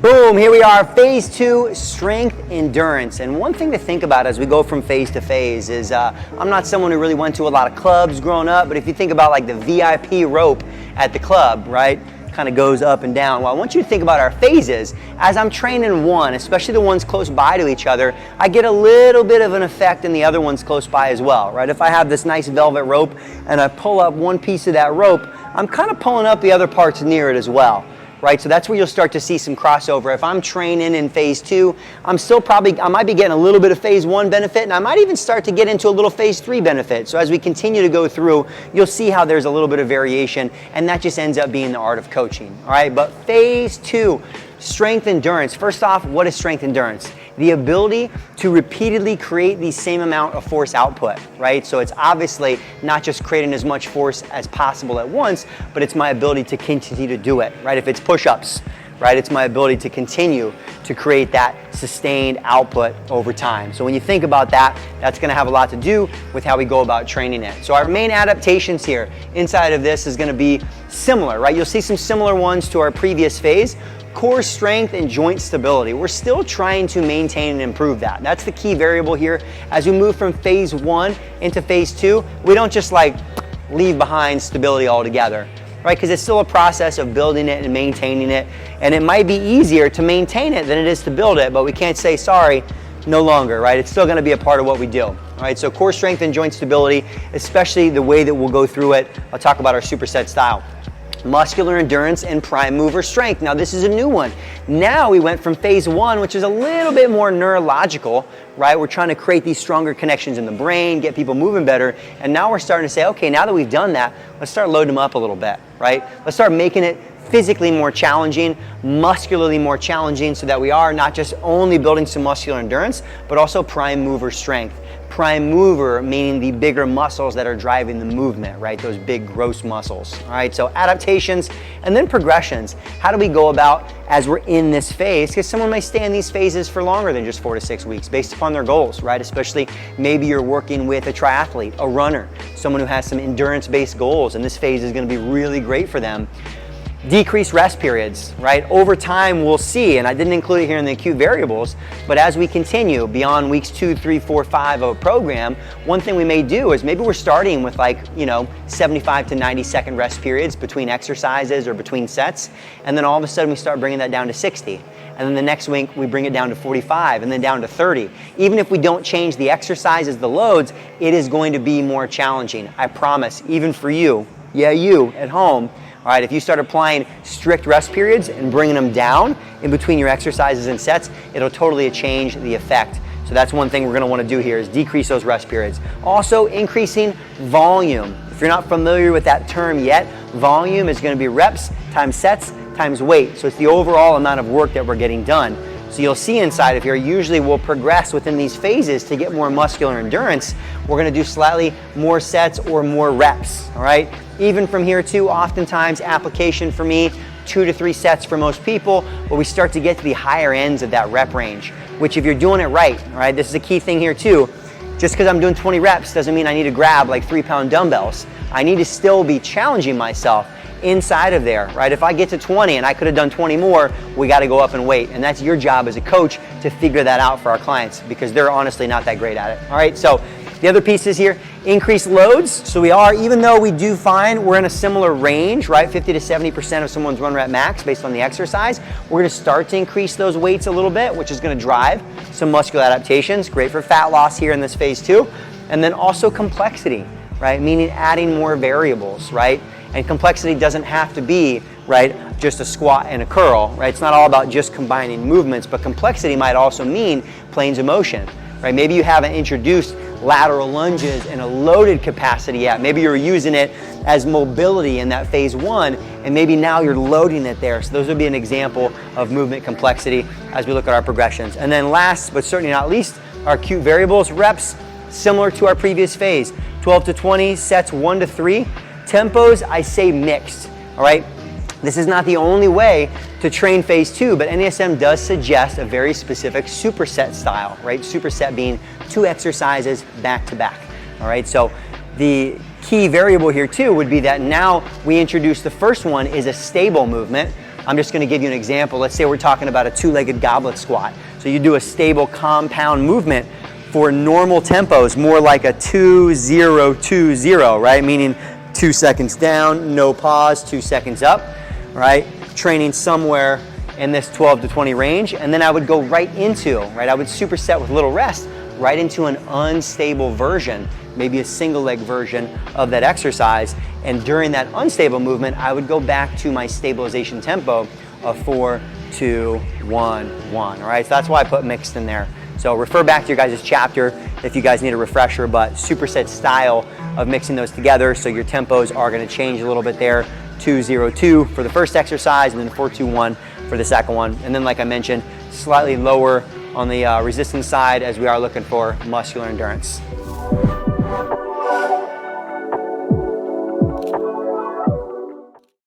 Boom, here we are, phase 2, strength endurance. And one thing to think about as we go from phase to phase is, I'm not someone who really went to a lot of clubs growing up, but if you think about like the VIP rope at the club, right? Kind of goes up and down. Well, I want you to think about our phases. As I'm training one, especially the ones close by to each other, I get a little bit of an effect in the other ones close by as well, right? If I have this nice velvet rope and I pull up one piece of that rope, I'm kind of pulling up the other parts near it as well. Right, so that's where you'll start to see some crossover. If I'm training in phase 2, I might be getting a little bit of phase 1 benefit, and I might even start to get into a little phase 3 benefit. So as we continue to go through, you'll see how there's a little bit of variation, and that just ends up being the art of coaching. All right, but phase 2, strength endurance. First off, what is strength endurance? The ability to repeatedly create the same amount of force output, right? So it's obviously not just creating as much force as possible at once, but it's my ability to continue to do it, right? If it's push-ups, right? It's my ability to continue to create that sustained output over time. So when you think about that, that's gonna have a lot to do with how we go about training it. So our main adaptations here inside of this is gonna be similar, right? You'll see some similar ones to our previous phase. Core strength and joint stability. We're still trying to maintain and improve that. That's the key variable here. As we move from phase 1 into phase 2, we don't just like leave behind stability altogether, right? Because it's still a process of building it and maintaining it. And it might be easier to maintain it than it is to build it, but we can't say sorry, no longer, right? It's still gonna be a part of what we do. All right, so core strength and joint stability, especially the way that we'll go through it. I'll talk about our superset style. Muscular endurance and prime mover strength. Now this is a new one. Now we went from phase 1, which is a little bit more neurological, right? We're trying to create these stronger connections in the brain, get people moving better. And now we're starting to say, okay, now that we've done that, let's start loading them up a little bit, right? Let's start making it physically more challenging, muscularly more challenging, so that we are not just only building some muscular endurance, but also prime mover strength. Prime mover meaning the bigger muscles that are driving the movement, right? Those big gross muscles. All right, so adaptations and then progressions. How do we go about as we're in this phase? Because someone may stay in these phases for longer than just 4 to 6 weeks based upon their goals, right? Especially maybe you're working with a triathlete, a runner, someone who has some endurance-based goals, and this phase is going to be really great for them. Decreased rest periods, right? Over time, we'll see, and I didn't include it here in the acute variables, but as we continue beyond weeks 2, 3, 4, 5 of a program, one thing we may do is maybe we're starting with 75 to 90 second rest periods between exercises or between sets, and then all of a sudden we start bringing that down to 60. And then the next week we bring it down to 45 and then down to 30. Even if we don't change the exercises, the loads, it is going to be more challenging. I promise, even for you, you at home. All right, if you start applying strict rest periods and bringing them down in between your exercises and sets, it'll totally change the effect. So that's one thing we're gonna wanna do here is decrease those rest periods. Also, increasing volume. If you're not familiar with that term yet, volume is gonna be reps times sets times weight. So it's the overall amount of work that we're getting done. So you'll see inside of here, usually we'll progress within these phases to get more muscular endurance. We're gonna do slightly more sets or more reps, all right? Even from here too, oftentimes application for me, 2 to 3 sets for most people, but we start to get to the higher ends of that rep range, which if you're doing it right, all right, this is a key thing here too. Just because I'm doing 20 reps doesn't mean I need to grab like 3-pound dumbbells. I need to still be challenging myself inside of there, right? If I get to 20 and I could have done 20 more, we got to go up in weight. And that's your job as a coach to figure that out for our clients because they're honestly not that great at it. All right, so the other pieces here, increased loads. So we are, even though we do find we're in a similar range, right? 50 to 70% of someone's run rep max based on the exercise, we're gonna start to increase those weights a little bit, which is gonna drive some muscular adaptations, great for fat loss here in this phase 2. And then also complexity, right? Meaning adding more variables, right? And complexity doesn't have to be, right, just a squat and a curl, right? It's not all about just combining movements, but complexity might also mean planes of motion, right? Maybe you haven't introduced lateral lunges in a loaded capacity yet. Maybe you're using it as mobility in that phase 1, and maybe now you're loading it there. So those would be an example of movement complexity as we look at our progressions. And then last, but certainly not least, our acute variables, reps, similar to our previous phase, 12 to 20, sets 1 to 3. Tempos, I say mixed, all right? This is not the only way to train phase 2, but NASM does suggest a very specific superset style, right? Superset being 2 exercises back to back, all right? So the key variable here too would be that now we introduce the first one is a stable movement, I'm just gonna give you an example. Let's say we're talking about a two-legged goblet squat. So you do a stable compound movement for normal tempos, more like a 2-0-2-0, right? Meaning 2 seconds down, no pause, 2 seconds up, right? Training somewhere in this 12 to 20 range, and then I would go right into, I would superset with a little rest, right into an unstable version, maybe a single leg version of that exercise. And during that unstable movement, I would go back to my stabilization tempo of 4, 2, 1, 1, all right? So that's why I put mixed in there. So refer back to your guys' chapter if you guys need a refresher, but superset style of mixing those together, so your tempos are gonna change a little bit there. 2-0-2 for the first exercise, and then 4-2-1 for the second one. And then, like I mentioned, slightly lower on the resistance side, as we are looking for muscular endurance.